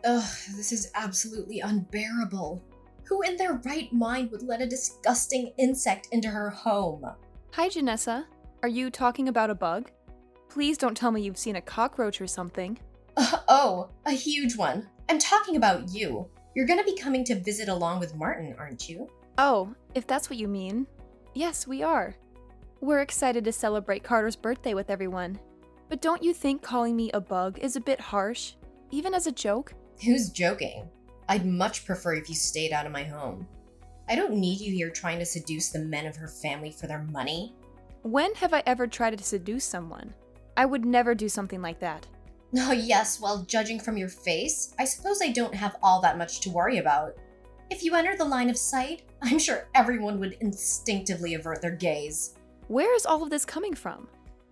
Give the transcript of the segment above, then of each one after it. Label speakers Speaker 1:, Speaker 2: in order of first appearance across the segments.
Speaker 1: Ugh, this is absolutely unbearable. Who in their right mind would let a disgusting insect into her home?
Speaker 2: Hi, Janessa. Are you talking about a bug? Please don't tell me you've seen a cockroach or something.
Speaker 1: Oh, a huge one. I'm talking about you. You're gonna be coming to visit along with Martin, aren't you?
Speaker 2: Oh, if that's what you mean. Yes, we are. We're excited to celebrate Carter's birthday with everyone. But don't you think calling me a bug is a bit harsh, even as a joke?
Speaker 1: Who's joking? I'd much prefer if you stayed out of my home. I don't need you here trying to seduce the men of her family for their money.
Speaker 2: When have I ever tried to seduce someone? I would never do something like that.
Speaker 1: Oh yes, well, judging from your face, I suppose I don't have all that much to worry about. If you enter the line of sight, I'm sure everyone would instinctively avert their gaze.
Speaker 2: Where is all of this coming from?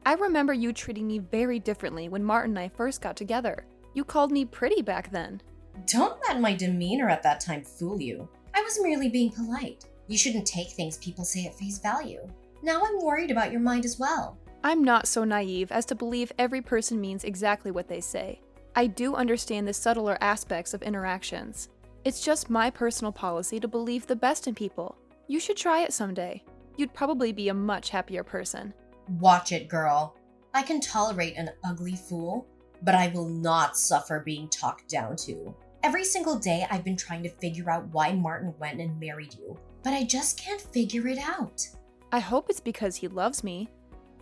Speaker 2: I remember you treating me very differently when Martin and I first got together. You called me pretty back then.
Speaker 1: Don't let my demeanor at that time fool you. I was merely being polite. You shouldn't take things people say at face value. Now I'm worried about your mind as well.
Speaker 2: I'm not so naive as to believe every person means exactly what they say. I do understand the subtler aspects of interactions. It's just my personal policy to believe the best in people. You should try it someday. You'd probably be a much happier person.
Speaker 1: Watch it, girl. I can tolerate an ugly fool, but I will not suffer being talked down to. Every single day I've been trying to figure out why Martin went and married you, but I just can't figure it out.
Speaker 2: I hope it's because he loves me,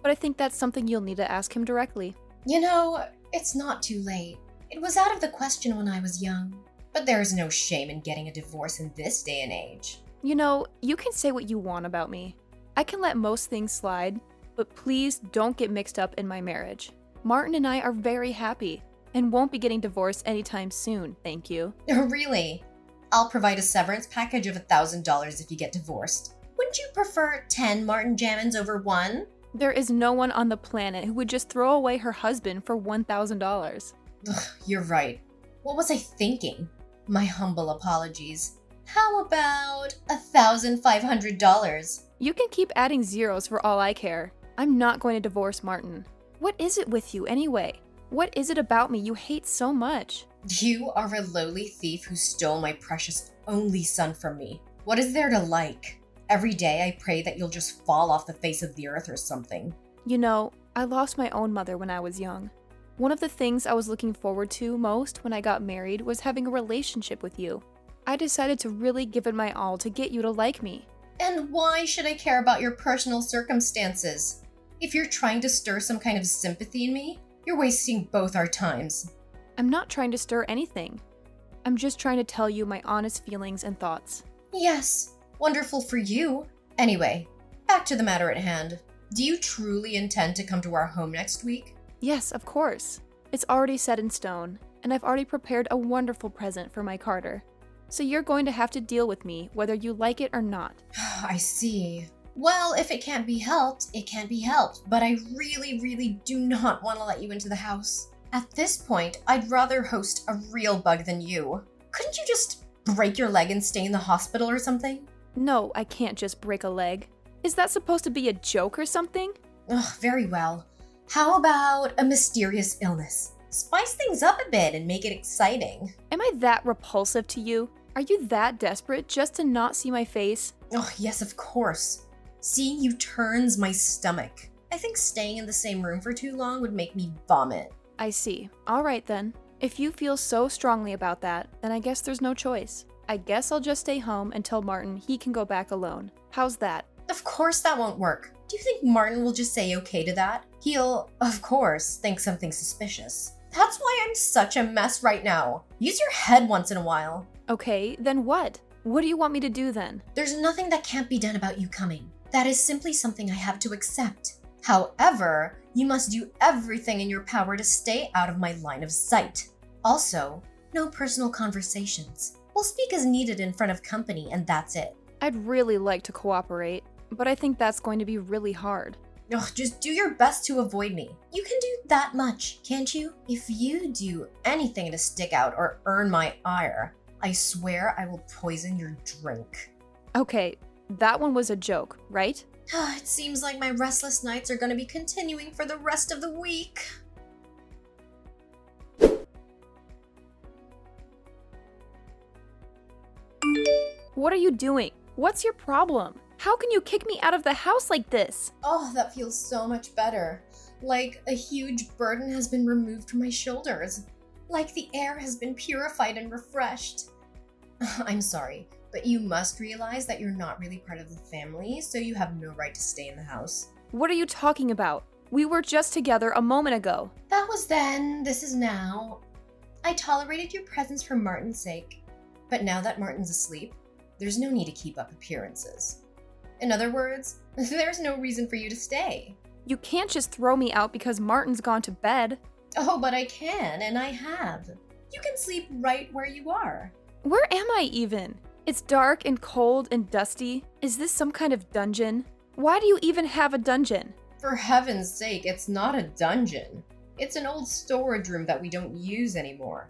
Speaker 2: but I think that's something you'll need to ask him directly.
Speaker 1: You know, it's not too late. It was out of the question when I was young, but there is no shame in getting a divorce in this day and age.
Speaker 2: You know, you can say what you want about me. I can let most things slide, but please don't get mixed up in my marriage. Martin and I are very happy and won't be getting divorced anytime soon, thank you.
Speaker 1: Really? I'll provide a severance package of $1,000 if you get divorced. Wouldn't you prefer 10 Martin Jammins over one?
Speaker 2: There is no one on the planet who would just throw away her husband for $1,000.
Speaker 1: Ugh, you're right. What was I thinking? My humble apologies. How about $1,500?
Speaker 2: You can keep adding zeros for all I care. I'm not going to divorce Martin. What is it with you anyway? What is it about me you hate so much?
Speaker 1: You are a lowly thief who stole my precious only son from me. What is there to like? Every day I pray that you'll just fall off the face of the earth or something.
Speaker 2: You know, I lost my own mother when I was young. One of the things I was looking forward to most when I got married was having a relationship with you. I decided to really give it my all to get you to like me.
Speaker 1: And why should I care about your personal circumstances? If you're trying to stir some kind of sympathy in me, you're wasting both our times.
Speaker 2: I'm not trying to stir anything. I'm just trying to tell you my honest feelings and thoughts.
Speaker 1: Yes, wonderful for you. Anyway, back to the matter at hand. Do you truly intend to come to our home next week?
Speaker 2: Yes, of course. It's already set in stone, and I've already prepared a wonderful present for my Carter. So you're going to have to deal with me whether you like it or not.
Speaker 1: I see. Well, if it can't be helped, it can't be helped, but I really do not want to let you into the house. At this point, I'd rather host a real bug than you. Couldn't you just break your leg and stay in the hospital or something?
Speaker 2: No, I can't just break a leg. Is that supposed to be a joke or something?
Speaker 1: Ugh, very well. How about a mysterious illness? Spice things up a bit and make it exciting.
Speaker 2: Am I that repulsive to you? Are you that desperate just to not see my face?
Speaker 1: Oh, yes, of course. Seeing you turns my stomach. I think staying in the same room for too long would make me vomit.
Speaker 2: I see. All right then. If you feel so strongly about that, then I guess there's no choice. I guess I'll just stay home and tell Martin he can go back alone. How's that?
Speaker 1: Of course that won't work. Do you think Martin will just say okay to that? He'll, of course, think something suspicious. That's why I'm such a mess right now. Use your head once in a while.
Speaker 2: Okay, then what? What do you want me to do then?
Speaker 1: There's nothing that can't be done about you coming. That is simply something I have to accept. However, you must do everything in your power to stay out of my line of sight. Also, no personal conversations. We'll speak as needed in front of company and that's it.
Speaker 2: I'd really like to cooperate, but I think that's going to be really hard.
Speaker 1: Ugh, just do your best to avoid me. You can do that much, can't you? If you do anything to stick out or earn my ire, I swear I will poison your drink.
Speaker 2: Okay, that one was a joke, right?
Speaker 1: It seems like my restless nights are going to be continuing for the rest of the week.
Speaker 2: What are you doing? What's your problem? How can you kick me out of the house like this?
Speaker 1: Oh, that feels so much better. Like a huge burden has been removed from my shoulders. Like the air has been purified and refreshed. I'm sorry, but you must realize that you're not really part of the family, so you have no right to stay in the house.
Speaker 2: What are you talking about? We were just together a moment ago.
Speaker 1: That was then, this is now. I tolerated your presence for Martin's sake, but now that Martin's asleep, there's no need to keep up appearances. In other words, there's no reason for you to stay.
Speaker 2: You can't just throw me out because Martin's gone to bed.
Speaker 1: Oh, but I can, and I have. You can sleep right where you are.
Speaker 2: Where am I even? It's dark and cold and dusty. Is this some kind of dungeon? Why do you even have a dungeon?
Speaker 1: For heaven's sake, it's not a dungeon. It's an old storage room that we don't use anymore.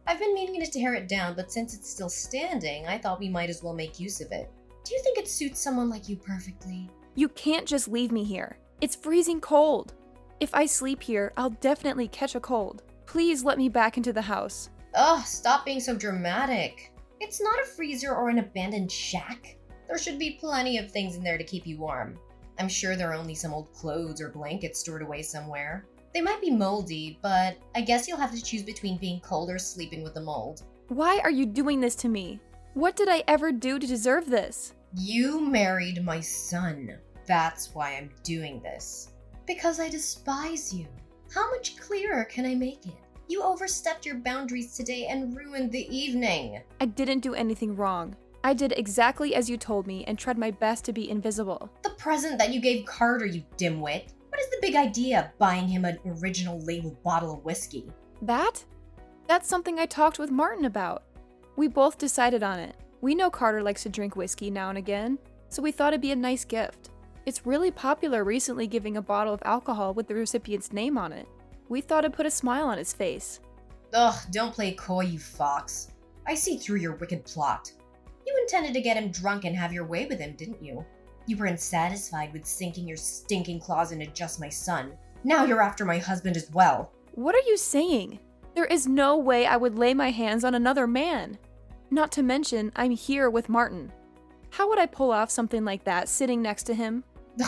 Speaker 1: I've been meaning to tear it down, but since it's still standing, I thought we might as well make use of it. Do you think it suits someone like you perfectly?
Speaker 2: You can't just leave me here. It's freezing cold. If I sleep here, I'll definitely catch a cold. Please let me back into the house.
Speaker 1: Ugh, stop being so dramatic. It's not a freezer or an abandoned shack. There should be plenty of things in there to keep you warm. I'm sure there are only some old clothes or blankets stored away somewhere. They might be moldy, but I guess you'll have to choose between being cold or sleeping with the mold.
Speaker 2: Why are you doing this to me? What did I ever do to deserve this?
Speaker 1: You married my son. That's why I'm doing this. Because I despise you. How much clearer can I make it? You overstepped your boundaries today and ruined the evening.
Speaker 2: I didn't do anything wrong. I did exactly as you told me and tried my best to be invisible.
Speaker 1: The present that you gave Carter, you dimwit. What is the big idea, buying him an original labeled bottle of whiskey?
Speaker 2: That? That's something I talked with Martin about. We both decided on it. We know Carter likes to drink whiskey now and again, so we thought it'd be a nice gift. It's really popular recently giving a bottle of alcohol with the recipient's name on it. We thought it'd put a smile on his face.
Speaker 1: Ugh, don't play coy, you fox. I see through your wicked plot. You intended to get him drunk and have your way with him, didn't you? You weren't satisfied with sinking your stinking claws into just my son. Now you're after my husband as well.
Speaker 2: What are you saying? There is no way I would lay my hands on another man. Not to mention, I'm here with Martin. How would I pull off something like that sitting next to him?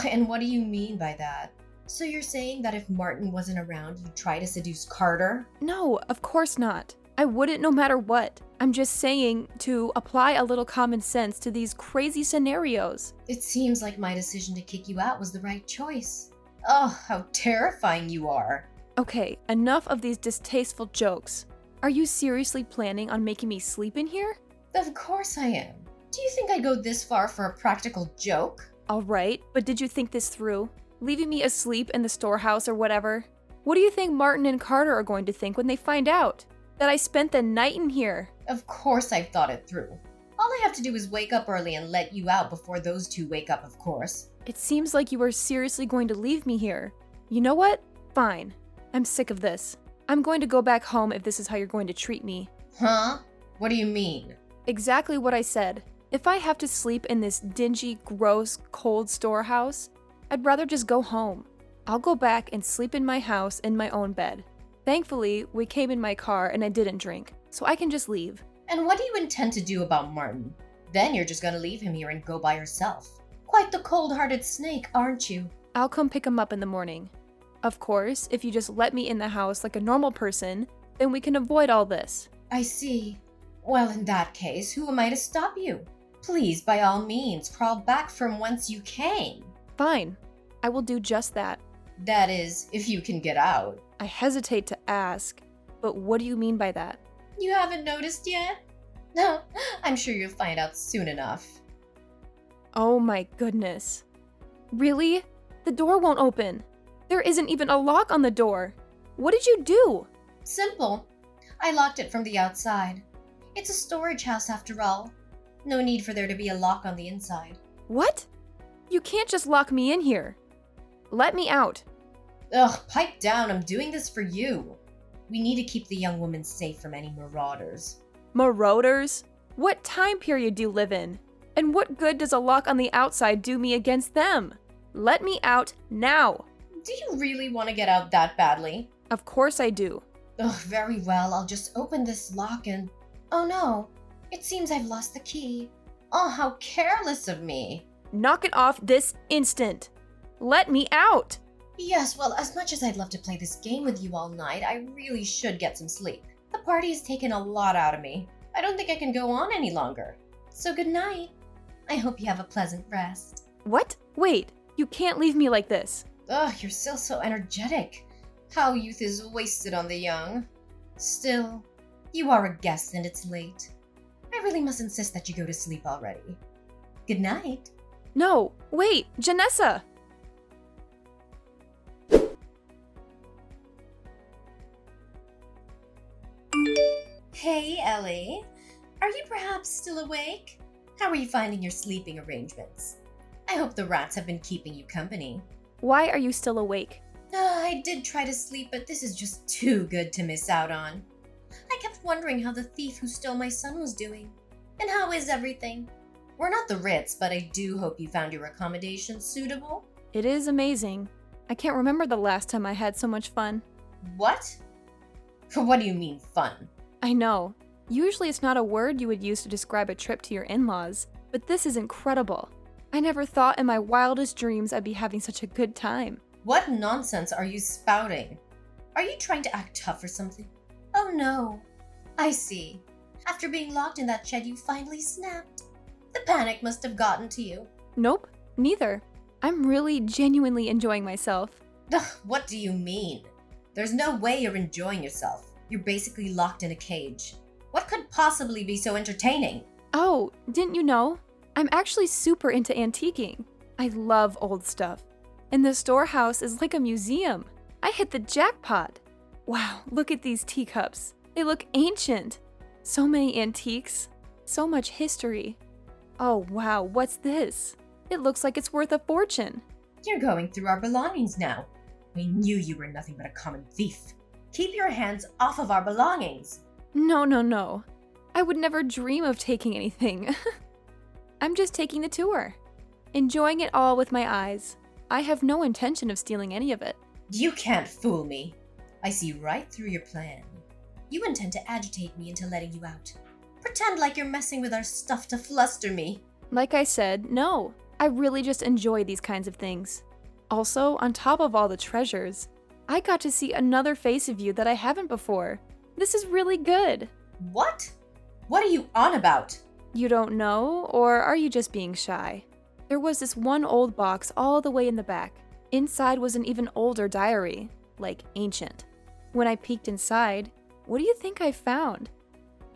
Speaker 1: And what do you mean by that? So you're saying that if Martin wasn't around, you'd try to seduce Carter?
Speaker 2: No, of course not. I wouldn't no matter what. I'm just saying to apply a little common sense to these crazy scenarios.
Speaker 1: It seems like my decision to kick you out was the right choice. Oh, how terrifying you are.
Speaker 2: Okay, enough of these distasteful jokes. Are you seriously planning on making me sleep in here?
Speaker 1: Of course I am. Do you think I'd go this far for a practical joke?
Speaker 2: Alright, but did you think this through? Leaving me asleep in the storehouse or whatever? What do you think Martin and Carter are going to think when they find out? That I spent the night in here?
Speaker 1: Of course I've thought it through. All I have to do is wake up early and let you out before those two wake up, of course.
Speaker 2: It seems like you are seriously going to leave me here. You know what? Fine. I'm sick of this. I'm going to go back home if this is how you're going to treat me.
Speaker 1: Huh? What do you mean?
Speaker 2: Exactly what I said. If I have to sleep in this dingy, gross, cold storehouse, I'd rather just go home. I'll go back and sleep in my house in my own bed. Thankfully, we came in my car and I didn't drink, so I can just leave.
Speaker 1: And what do you intend to do about Martin? Then you're just gonna leave him here and go by yourself. Quite the cold-hearted snake, aren't you?
Speaker 2: I'll come pick him up in the morning. Of course, if you just let me in the house like a normal person, then we can avoid all this.
Speaker 1: I see. Well, in that case, who am I to stop you? Please, by all means, crawl back from whence you came.
Speaker 2: Fine. I will do just that.
Speaker 1: That is, if you can get out.
Speaker 2: I hesitate to ask, but what do you mean by that?
Speaker 1: You haven't noticed yet? No, I'm sure you'll find out soon enough.
Speaker 2: Oh my goodness. Really? The door won't open. There isn't even a lock on the door. What did you do?
Speaker 1: Simple. I locked it from the outside. It's a storage house after all. No need for there to be a lock on the inside.
Speaker 2: What? You can't just lock me in here. Let me out.
Speaker 1: Ugh, pipe down, I'm doing this for you. We need to keep the young woman safe from any marauders.
Speaker 2: Marauders? What time period do you live in? And what good does a lock on the outside do me against them? Let me out now.
Speaker 1: Do you really want to get out that badly?
Speaker 2: Of course I do.
Speaker 1: Ugh, very well, I'll just open this lock and... Oh no, it seems I've lost the key. Oh, how careless of me.
Speaker 2: Knock it off this instant. Let me out.
Speaker 1: Yes, well, as much as I'd love to play this game with you all night, I really should get some sleep. The party has taken a lot out of me. I don't think I can go on any longer. So good night. I hope you have a pleasant rest.
Speaker 2: What? Wait, you can't leave me like this.
Speaker 1: Ugh, you're still so energetic. How youth is wasted on the young. Still, you are a guest and it's late. I really must insist that you go to sleep already. Good night.
Speaker 2: No, wait, Janessa!
Speaker 1: Hey, Ellie. Are you perhaps still awake? How are you finding your sleeping arrangements? I hope the rats have been keeping you company.
Speaker 2: Why are you still awake?
Speaker 1: I did try to sleep, but this is just too good to miss out on. I kept wondering how the thief who stole my son was doing. And how is everything? We're not the Ritz, but I do hope you found your accommodation suitable.
Speaker 2: It is amazing. I can't remember the last time I had so much fun.
Speaker 1: What? What do you mean, fun?
Speaker 2: I know. Usually it's not a word you would use to describe a trip to your in-laws, but this is incredible. I never thought in my wildest dreams I'd be having such a good time.
Speaker 1: What nonsense are you spouting? Are you trying to act tough or something? Oh no. I see. After being locked in that shed, you finally snapped. The panic must have gotten to you.
Speaker 2: Nope, neither. I'm really genuinely enjoying myself.
Speaker 1: Ugh, what do you mean? There's no way you're enjoying yourself. You're basically locked in a cage. What could possibly be so entertaining?
Speaker 2: Oh, didn't you know? I'm actually super into antiquing. I love old stuff. And the storehouse is like a museum. I hit the jackpot. Wow, look at these teacups. They look ancient. So many antiques. So much history. Oh wow, what's this? It looks like it's worth a fortune.
Speaker 1: You're going through our belongings now. We knew you were nothing but a common thief. Keep your hands off of our belongings.
Speaker 2: No. I would never dream of taking anything. I'm just taking the tour. Enjoying it all with my eyes. I have no intention of stealing any of it.
Speaker 1: You can't fool me. I see right through your plan. You intend to agitate me into letting you out. Pretend like you're messing with our stuff to fluster me.
Speaker 2: Like I said, no. I really just enjoy these kinds of things. Also, on top of all the treasures, I got to see another face of you that I haven't before. This is really good.
Speaker 1: What? What are you on about?
Speaker 2: You don't know, or are you just being shy? There was this one old box all the way in the back. Inside was an even older diary, like ancient. When I peeked inside, what do you think I found?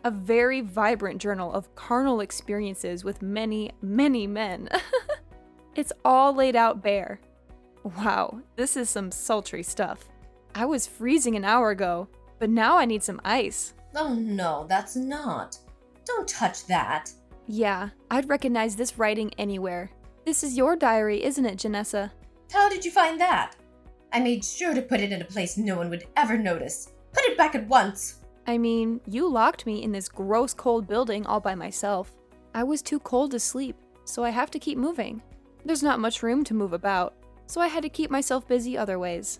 Speaker 2: A very vibrant journal of carnal experiences with many, many men. It's all laid out bare. Wow, this is some sultry stuff. I was freezing an hour ago, but now I need some ice.
Speaker 1: Oh no, that's not. Don't touch that.
Speaker 2: Yeah, I'd recognize this writing anywhere. This is your diary, isn't it, Janessa?
Speaker 1: How did you find that? I made sure to put it in a place no one would ever notice. Put it back at once.
Speaker 2: I mean, you locked me in this gross cold building all by myself. I was too cold to sleep, so I have to keep moving. There's not much room to move about, so I had to keep myself busy other ways.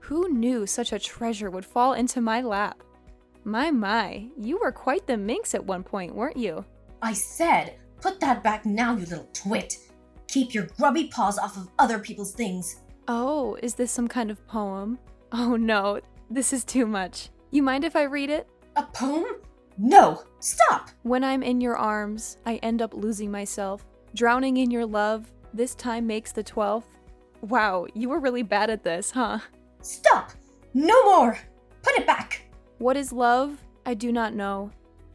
Speaker 2: Who knew such a treasure would fall into my lap? My, you were quite the minx at one point, weren't you?
Speaker 1: I said, put that back now, you little twit. Keep your grubby paws off of other people's things.
Speaker 2: Oh, is this some kind of poem? Oh no, this is too much. You mind if I read it?
Speaker 1: A poem? No! Stop!
Speaker 2: When I'm in your arms, I end up losing myself. Drowning in your love, this time makes the 12th. Wow, you were really bad at this, huh?
Speaker 1: Stop! No more! Put it back!
Speaker 2: What is love? I do not know.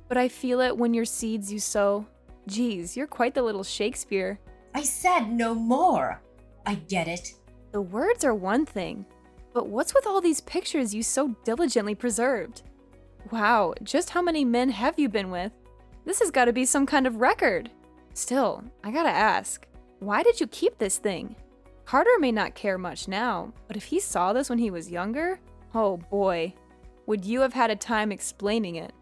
Speaker 2: But I feel it when your seeds you sow. Geez, you're quite the little Shakespeare.
Speaker 1: I said no more. I get it.
Speaker 2: The words are one thing, but what's with all these pictures you so diligently preserved? Wow, just how many men have you been with? This has got to be some kind of record. Still, I gotta ask, why did you keep this thing? Carter may not care much now, but if he saw this when he was younger, oh boy, would you have had a time explaining it?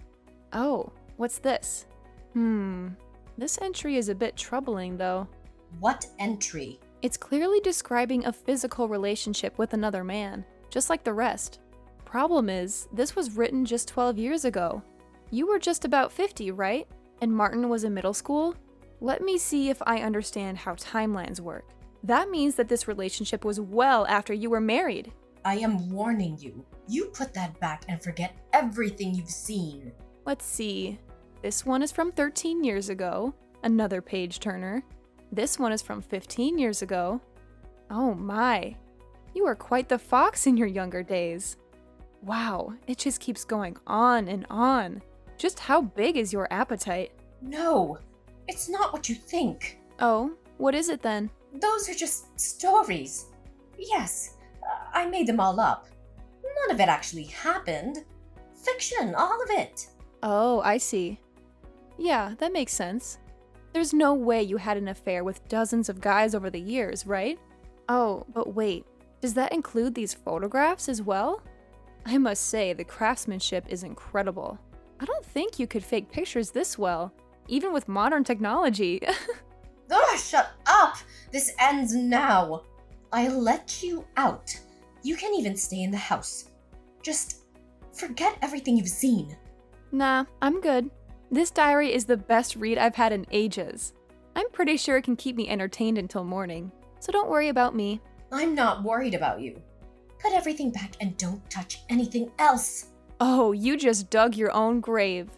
Speaker 2: Oh, what's this? This entry is a bit troubling though.
Speaker 1: What entry?
Speaker 2: It's clearly describing a physical relationship with another man, just like the rest. Problem is, this was written just 12 years ago. You were just about 50, right? And Martin was in middle school? Let me see if I understand how timelines work. That means that this relationship was well after you were married.
Speaker 1: I am warning you. You put that back and forget everything you've seen.
Speaker 2: Let's see. This one is from 13 years ago. Another page turner. This one is from 15 years ago. Oh my. You were quite the fox in your younger days. Wow, it just keeps going on and on. Just how big is your appetite?
Speaker 1: No, it's not what you think.
Speaker 2: Oh, what is it then?
Speaker 1: Those are just stories. Yes, I made them all up. None of it actually happened. Fiction, all of it.
Speaker 2: Oh, I see. Yeah, that makes sense. There's no way you had an affair with dozens of guys over the years, right? Oh, but wait, does that include these photographs as well? I must say, the craftsmanship is incredible. I don't think you could fake pictures this well, even with modern technology.
Speaker 1: Ugh, shut up! This ends now. I let you out. You can even stay in the house. Just forget everything you've seen.
Speaker 2: Nah, I'm good. This diary is the best read I've had in ages. I'm pretty sure it can keep me entertained until morning, so don't worry about me.
Speaker 1: I'm not worried about you. Put everything back and don't touch anything else.
Speaker 2: Oh, you just dug your own grave.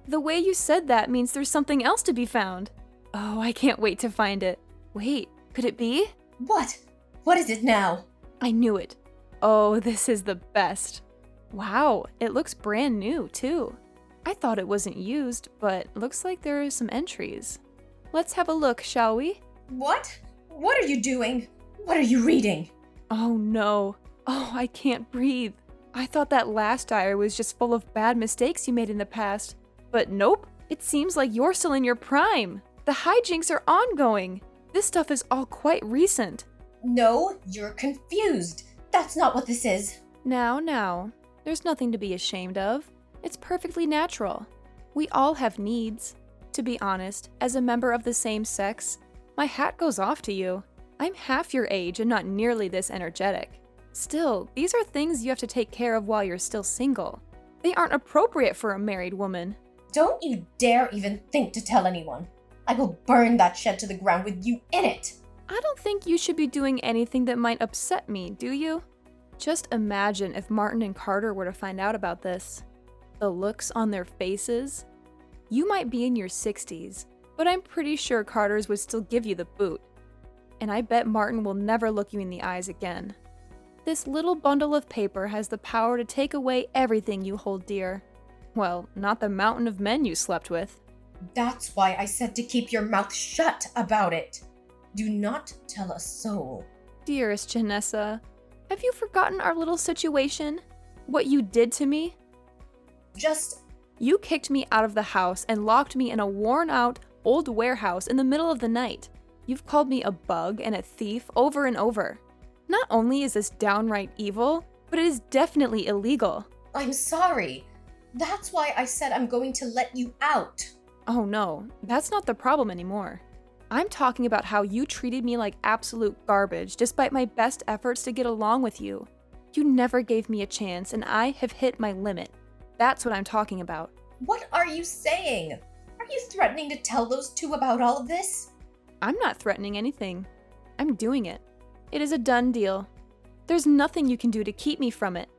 Speaker 2: The way you said that means there's something else to be found. Oh, I can't wait to find it. Wait, could it be?
Speaker 1: What? What is it now?
Speaker 2: I knew it. Oh, this is the best. Wow, it looks brand new, too. I thought it wasn't used, but looks like there are some entries. Let's have a look, shall we?
Speaker 1: What? What are you doing? What are you reading?
Speaker 2: Oh no. Oh, I can't breathe. I thought that last diary was just full of bad mistakes you made in the past. But nope, it seems like you're still in your prime. The hijinks are ongoing. This stuff is all quite recent.
Speaker 1: No, you're confused. That's not what this is.
Speaker 2: Now, there's nothing to be ashamed of. It's perfectly natural. We all have needs. To be honest, as a member of the same sex, my hat goes off to you. I'm half your age and not nearly this energetic. Still, these are things you have to take care of while you're still single. They aren't appropriate for a married woman.
Speaker 1: Don't you dare even think to tell anyone. I will burn that shed to the ground with you in it.
Speaker 2: I don't think you should be doing anything that might upset me, do you? Just imagine if Martin and Carter were to find out about this. The looks on their faces. You might be in your 60s, but I'm pretty sure Carter's would still give you the boot. And I bet Martin will never look you in the eyes again. This little bundle of paper has the power to take away everything you hold dear. Well, not the mountain of men you slept with.
Speaker 1: That's why I said to keep your mouth shut about it. Do not tell a soul.
Speaker 2: Dearest Janessa, have you forgotten our little situation? What you did to me? You kicked me out of the house and locked me in a worn-out, old warehouse in the middle of the night. You've called me a bug and a thief over and over. Not only is this downright evil, but it is definitely illegal.
Speaker 1: I'm sorry. That's why I said I'm going to let you out.
Speaker 2: Oh no, that's not the problem anymore. I'm talking about how you treated me like absolute garbage despite my best efforts to get along with you. You never gave me a chance and I have hit my limit. That's what I'm talking about.
Speaker 1: What are you saying? Are you threatening to tell those two about all of this?
Speaker 2: I'm not threatening anything. I'm doing it. It is a done deal. There's nothing you can do to keep me from it.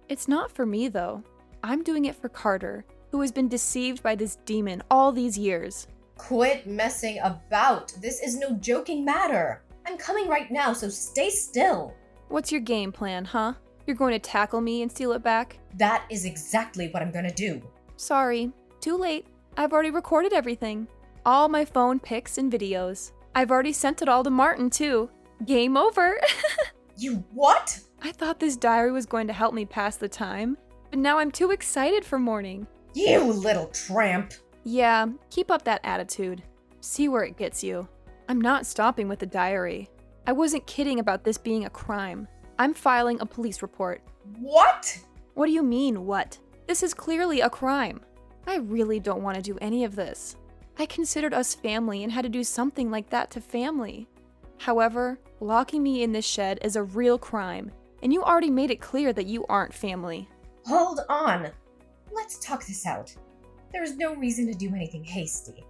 Speaker 2: It's not for me, though. I'm doing it for Carter, who has been deceived by this demon all these years.
Speaker 1: Quit messing about. This is no joking matter. I'm coming right now, so stay still.
Speaker 2: What's your game plan, huh? You're going to tackle me and steal it back?
Speaker 1: That is exactly what I'm gonna do.
Speaker 2: Sorry. Too late. I've already recorded everything. All my phone pics and videos. I've already sent it all to Martin, too. Game over.
Speaker 1: You what?
Speaker 2: I thought this diary was going to help me pass the time, but now I'm too excited for morning.
Speaker 1: You little tramp.
Speaker 2: Yeah, keep up that attitude. See where it gets you. I'm not stopping with the diary. I wasn't kidding about this being a crime. I'm filing a police report.
Speaker 1: What?
Speaker 2: What do you mean, what? This is clearly a crime. I really don't want to do any of this. I considered us family and had to do something like that to family. However, locking me in this shed is a real crime, and you already made it clear that you aren't family.
Speaker 1: Hold on. Let's talk this out. There's no reason to do anything hasty.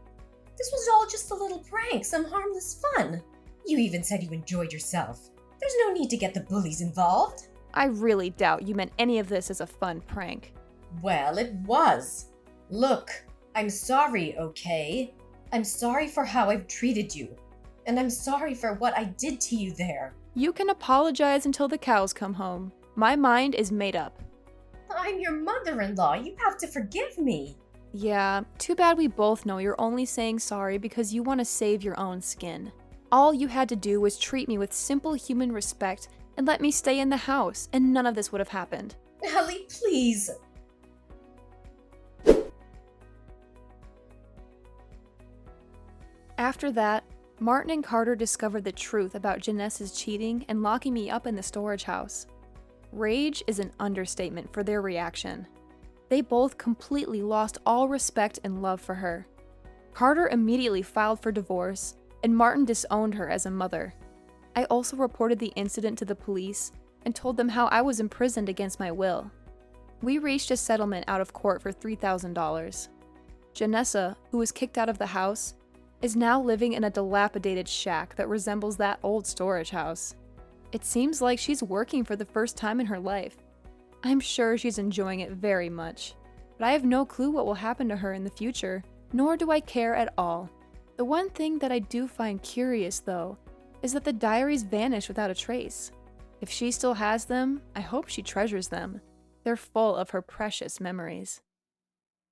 Speaker 1: This was all just a little prank, some harmless fun. You even said you enjoyed yourself. There's no need to get the bullies involved.
Speaker 2: I really doubt you meant any of this as a fun prank.
Speaker 1: Well, it was. Look, I'm sorry, okay? I'm sorry for how I've treated you. And I'm sorry for what I did to you there.
Speaker 2: You can apologize until the cows come home. My mind is made up.
Speaker 1: I'm your mother-in-law. You have to forgive me.
Speaker 2: Yeah, too bad we both know you're only saying sorry because you want to save your own skin. All you had to do was treat me with simple human respect and let me stay in the house, and none of this would have happened.
Speaker 1: Ellie, please.
Speaker 2: After that, Martin and Carter discovered the truth about Janessa's cheating and locking me up in the storage house. Rage is an understatement for their reaction. They both completely lost all respect and love for her. Carter immediately filed for divorce, and Martin disowned her as a mother. I also reported the incident to the police and told them how I was imprisoned against my will. We reached a settlement out of court for $3,000. Janessa, who was kicked out of the house, is now living in a dilapidated shack that resembles that old storage house. It seems like she's working for the first time in her life. I'm sure she's enjoying it very much, but I have no clue what will happen to her in the future, nor do I care at all. The one thing that I do find curious, though, is that the diaries vanish without a trace. If she still has them, I hope she treasures them. They're full of her precious memories.